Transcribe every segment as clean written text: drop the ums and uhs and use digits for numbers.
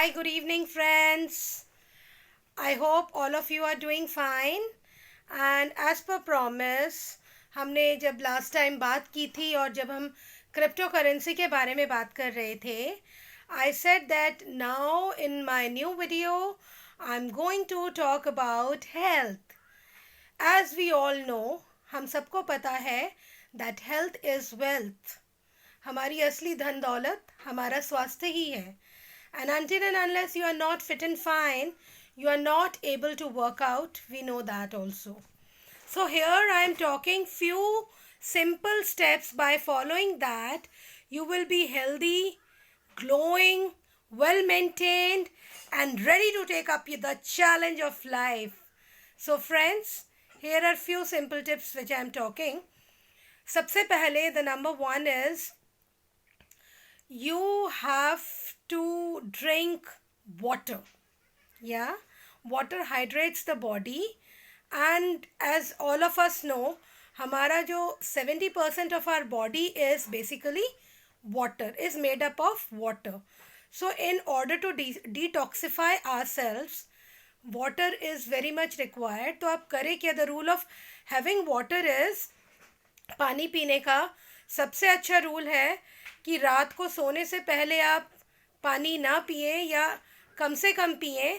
Hi, good evening, friends. I hope all of you are doing fine. And as per promise, हमने जब last time बात की थी और जब हम क्रिप्टो करेंसी के बारे में बात कर रहे थे, I said that now in my new video, I'm going to talk about health. As we all know, हम सबको पता है that health is wealth. हमारी असली धन दौलत हमारा स्वास्थ्य ही है. And until and unless you are not fit and fine, you are not able to work out. We know that also. So here I am talking few simple steps. By following that, you will be healthy, glowing, well maintained, and ready to take up the challenge of life. So friends, here are few simple tips which I am talking. सबसे पहले, the number one is you have to drink water. Yeah, water hydrates the body, and as all of us know, हमारा जो 70% of our body is basically water, is made up of water. So in order to detoxify ourselves, water is very much required. तो आप करें क्या? The rule of having water is, पानी पीने का सबसे अच्छा रूल है कि रात को सोने से पहले आप पानी ना पिए या कम से कम पिए,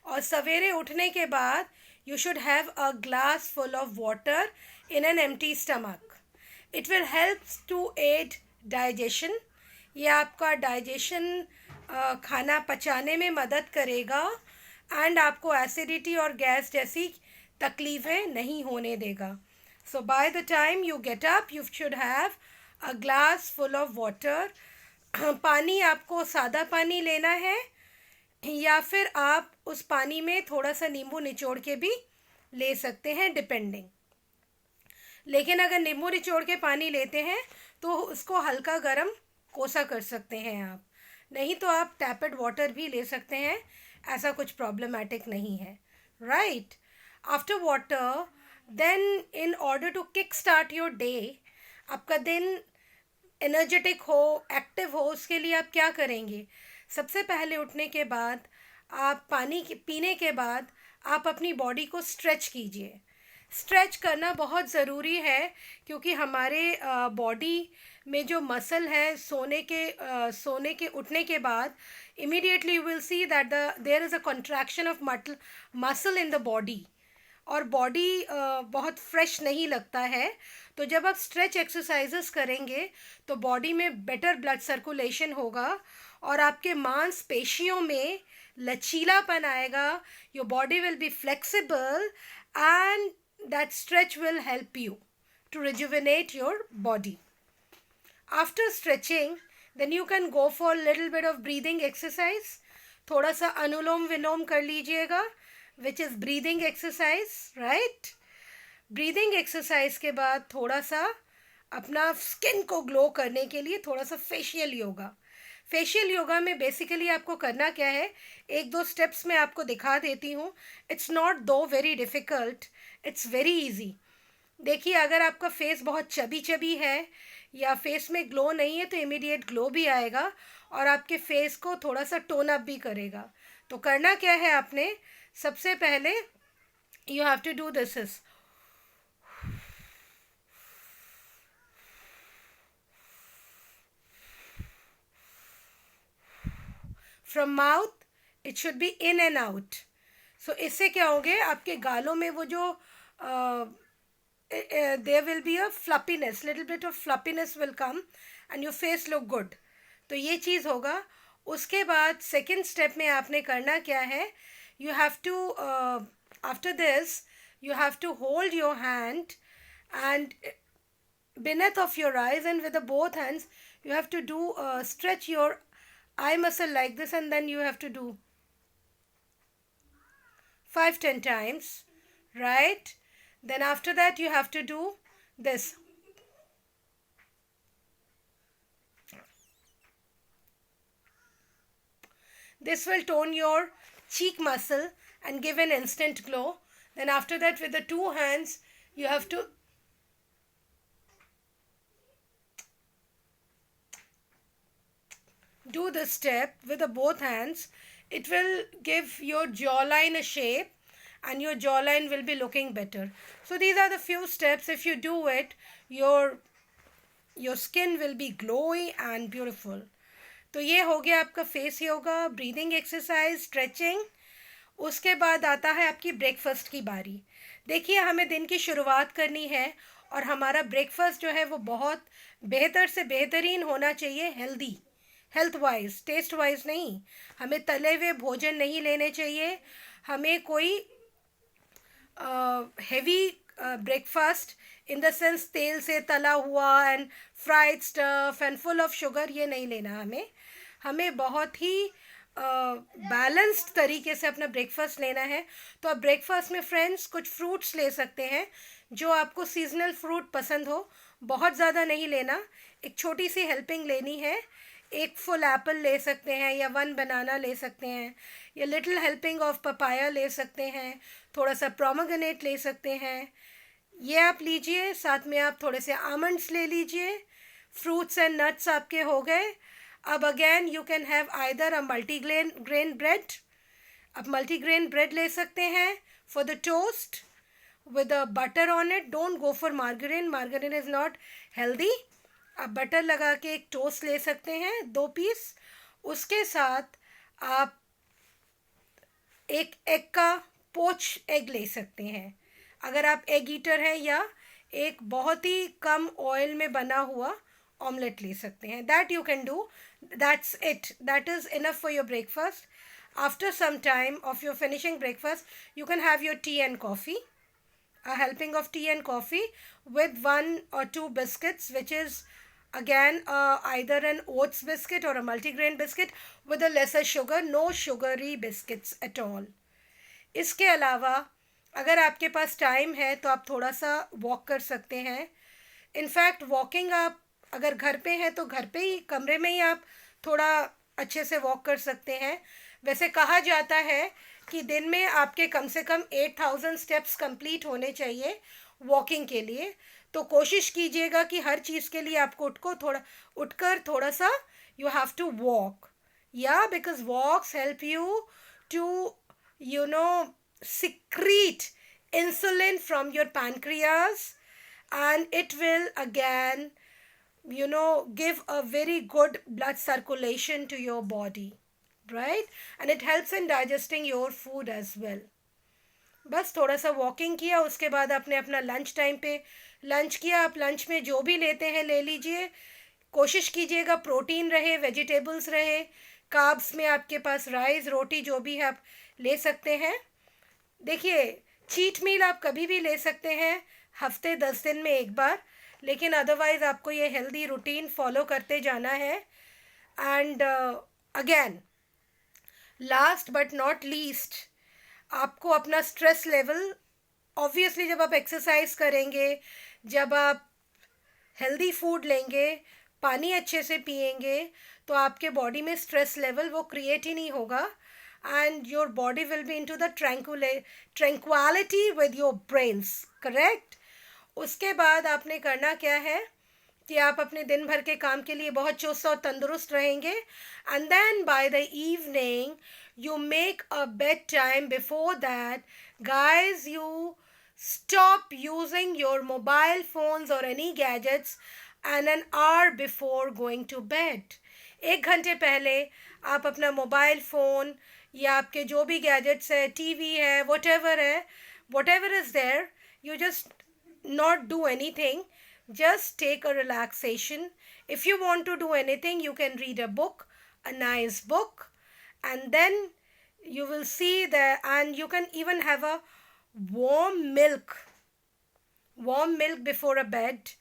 और सवेरे उठने के बाद you should have a glass full of water in an empty stomach. It will help to aid digestion. ये आपका डाइजेशन, खाना पचाने में मदद करेगा एंड आपको एसिडिटी और गैस जैसी तकलीफ़ें नहीं होने देगा. So by the time you get up, you should have a glass full of water. पानी आपको सादा पानी लेना है या फिर आप उस पानी में थोड़ा सा नींबू निचोड़ के भी ले सकते हैं, डिपेंडिंग. लेकिन अगर नींबू निचोड़ के पानी लेते हैं तो उसको हल्का गर्म कोसा कर सकते हैं आप. नहीं तो आप टैपेड वाटर भी ले सकते हैं, ऐसा कुछ प्रॉब्लमेटिक नहीं है. Right. After water, then in order to kick start your day, आपका दिन एनर्जेटिक हो, एक्टिव हो, उसके लिए आप क्या करेंगे? सबसे पहले उठने के बाद आप पानी पीने के बाद आप अपनी बॉडी को स्ट्रेच कीजिए. स्ट्रेच करना बहुत ज़रूरी है क्योंकि हमारे बॉडी में जो मसल है, सोने के उठने के बाद immediately you will see that there is a contraction of muscle in the body, और बॉडी बहुत फ्रेश नहीं लगता है. तो जब आप स्ट्रेच एक्सरसाइजेस करेंगे तो बॉडी में बेटर ब्लड सर्कुलेशन होगा और आपके मांसपेशियों में लचीलापन आएगा. Your body will be flexible and that stretch will help you to rejuvenate your body. After stretching, then you can go for little bit of breathing exercise. थोड़ा सा अनुलोम विलोम कर लीजिएगा, which is breathing exercise, right? Breathing exercise के बाद थोड़ा सा अपना skin को ग्लो करने के लिए थोड़ा सा फेशियल योगा. फेशियल योगा में बेसिकली आपको करना क्या है, एक दो स्टेप्स मैं आपको दिखा देती हूँ. इट्स नॉट दो very difficult, it's very easy. देखिए, अगर आपका फेस बहुत चबी चबी है या फेस में ग्लो नहीं है तो इमीडिएट ग्लो भी आएगा और आपके फेस को थोड़ा सा टोन अप भी करेगा. तो करना क्या है आपने? सबसे पहले you have to do this is from mouth, it should be in and out. So इससे क्या होगे, आपके गालों में वो जो there will be a fluffiness, little bit of fluffiness will come and your face look good. तो ये चीज़ होगा. उसके बाद सेकेंड स्टेप में आपने करना क्या है, you have to after this you have to hold your hand and beneath of your eyes, and with the both hands you have to do stretch your eye muscle like this, and then you have to do 5-10 times, right? Then after that you have to do this. This will tone your cheek muscle and give an instant glow. Then after that, with the two hands you have to do this step with the both hands It will give your jawline a shape, and your jawline will be looking better. So these are the few steps. If you do it, your skin will be glowy and beautiful. तो ये हो गया आपका face yoga, breathing exercise, stretching. उसके बाद आता है आपकी ब्रेकफास्ट की बारी. देखिए, हमें दिन की शुरुआत करनी है और हमारा ब्रेकफास्ट जो है वो बहुत बेहतर से बेहतरीन होना चाहिए. Healthy, health wise, taste wise नहीं. हमें तले हुए भोजन नहीं लेने चाहिए. हमें कोई heavy breakfast in the sense तेल से तला हुआ and fried stuff and full of sugar ये नहीं लेना. हमें बहुत ही बैलेंस्ड तरीके से अपना ब्रेकफास्ट लेना है. तो आप ब्रेकफास्ट में फ्रेंड्स कुछ फ्रूट्स ले सकते हैं, जो आपको सीजनल फ्रूट पसंद हो. बहुत ज़्यादा नहीं लेना, एक छोटी सी हेल्पिंग लेनी है. एक फुल एप्पल ले सकते हैं, या 1 बनाना ले सकते हैं, या लिटिल हेल्पिंग ऑफ पपाया ले सकते हैं, थोड़ा सा प्रोमोग्रेनेट ले सकते हैं. ये आप लीजिए. साथ में आप थोड़े से आमंड्स ले लीजिए. फ्रूट्स एंड नट्स आपके हो गए. अब again you can have either a grain bread. आप मल्टीग्रेन ब्रेड ले सकते हैं for the toast with a butter on it. Don't go for margarine is not healthy. आप बटर लगा के एक टोस्ट ले सकते हैं 2 पीस. उसके साथ आप एक एग का पोच एग ले सकते हैं अगर आप एग ईटर हैं, या एक बहुत ही कम ऑयल में बना हुआ ऑमलेट ले सकते हैं. That you can do. That's it. That is enough for your breakfast. After some time of your finishing breakfast, you can have your tea and coffee, a helping of tea and coffee with 1 or 2 biscuits, which is again either an oats biscuit or a multigrain biscuit with a lesser sugar. No sugary biscuits at all. इसके अलावा अगर आपके पास time है तो आप थोड़ा सा walk कर सकते हैं. इनफैक्ट वॉकिंग आप अगर घर पे हैं तो घर पे ही, कमरे में ही आप थोड़ा अच्छे से वॉक कर सकते हैं. वैसे कहा जाता है कि दिन में आपके कम से कम 8000 स्टेप्स कंप्लीट होने चाहिए वॉकिंग के लिए. तो कोशिश कीजिएगा कि हर चीज़ के लिए आपको उठकर थोड़ा सा यू हैव टू वॉक. या because walks help you to secrete insulin from your pancreas, and it will again give a very good blood circulation to your body, right? And it helps in digesting your food as well. बस थोड़ा सा walking किया, उसके बाद आपने अपना lunch time पे lunch किया. आप लंच में जो भी लेते हैं ले लीजिए. कोशिश कीजिएगा प्रोटीन रहे, वेजिटेबल्स रहे. कार्ब्स में आपके पास राइस, रोटी जो भी है आप ले सकते हैं. देखिए, चीट मील आप कभी भी ले सकते हैं, हफ्ते 10 दिन में एक बार. लेकिन अदरवाइज़ आपको ये हेल्दी रूटीन फॉलो करते जाना है. And again, last but not least, आपको अपना स्ट्रेस लेवल, ऑब्वियसली जब आप एक्सरसाइज करेंगे, जब आप हेल्दी फूड लेंगे, पानी अच्छे से पिएंगे, तो आपके बॉडी में स्ट्रेस लेवल वो क्रिएट ही नहीं होगा. And your body will be into the tranquility with your brains, correct? उसके बाद आपने करना क्या है कि आप अपने दिन भर के काम के लिए बहुत चुस्त और तंदुरुस्त रहेंगे. And then by the evening you make a bedtime. Before that, guys, you stop using your mobile phones or any gadgets and an hour before going to bed. 1 घंटे पहले आप अपना मोबाइल फ़ोन या आपके जो भी गैजेट्स है, TV है, whatever is there, you just not do anything. Just take a relaxation. If you want to do anything, you can read a book, a nice book, and then you will see that, and you can even have a warm milk before a bed,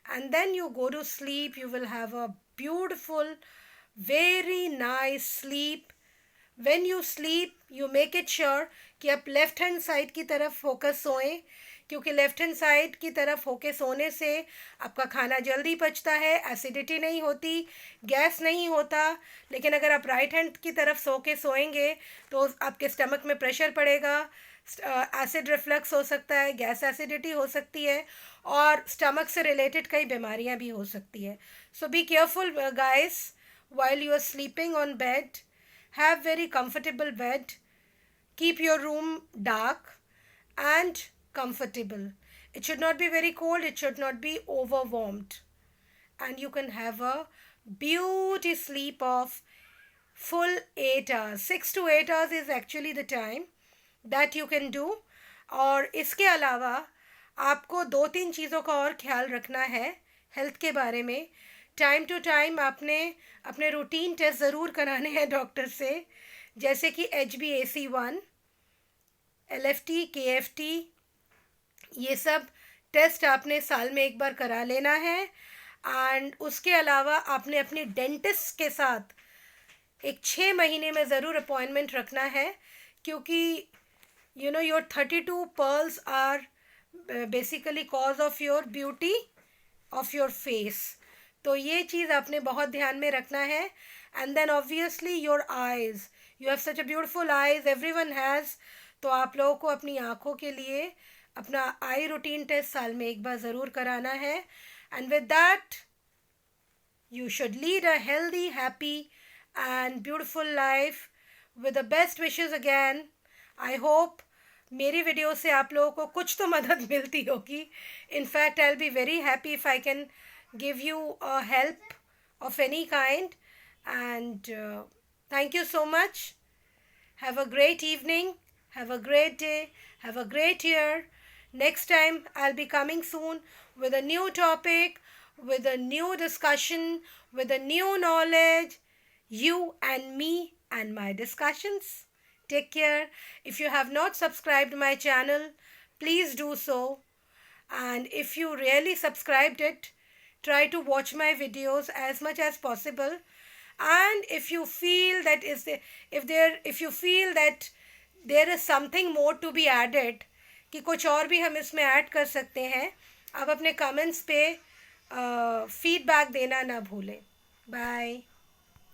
and then you go to sleep. You will have a beautiful, very nice sleep. When you sleep, you make it sure कि आप left hand side की तरफ focus सोएं, क्योंकि left hand side की तरफ होके सोने से आपका खाना जल्दी पचता है, एसिडिटी नहीं होती, गैस नहीं होता. लेकिन अगर आप राइट हैंड की तरफ सो के सोएंगे तो आपके स्टमक में प्रेशर पड़ेगा, एसिड रिफ्लक्स हो सकता है, गैस एसिडिटी हो सकती है, और स्टमक से रिलेटेड कई बीमारियां भी हो सकती है. So be careful guys while you are sleeping on bed. have very comfortable bed, keep your room dark and comfortable. It should not be very cold, it should not be over warmed, and you can have a beauty sleep of full 8 hours. 6 to 8 hours is actually the time that you can do. और इसके अलावा आपको 2-3 चीज़ों का और ख्याल रखना है हेल्थ के बारे में. टाइम टू टाइम आपने अपने रूटीन टेस्ट ज़रूर कराने हैं डॉक्टर से, जैसे कि HbAC1, LFT, KFT, ये सब टेस्ट आपने साल में एक बार करा लेना है. एंड उसके अलावा आपने अपनी डेंटिस्ट के साथ एक 6 महीने में ज़रूर अपॉइंटमेंट रखना है, क्योंकि your 32 pearls are basically cause of your beauty of your face. तो ये चीज़ आपने बहुत ध्यान में रखना है. And then obviously your eyes, you have such a beautiful eyes, everyone has. तो आप लोगों को अपनी आँखों के लिए अपना आई रूटीन टेस्ट साल में एक बार ज़रूर कराना है. And with that you should lead a healthy, happy and beautiful life with the best wishes again. I hope मेरी वीडियो से आप लोगों को कुछ तो मदद मिलती होगी. In fact, I'll be very happy if I can give you a help of any kind. And thank you so much. Have a great evening. Have a great day. Have a great year. Next time, I'll be coming soon with a new topic, with a new discussion, with a new knowledge. You and me and my discussions. Take care. If you have not subscribed my channel, please do so. And if you really subscribed it, try to watch my videos as much as possible. And if you feel that if you feel that there is something more to be added, कि कुछ और भी हम इसमें add कर सकते हैं, आप अपने कमेंट्स पे फीडबैक देना ना भूलें. बाय.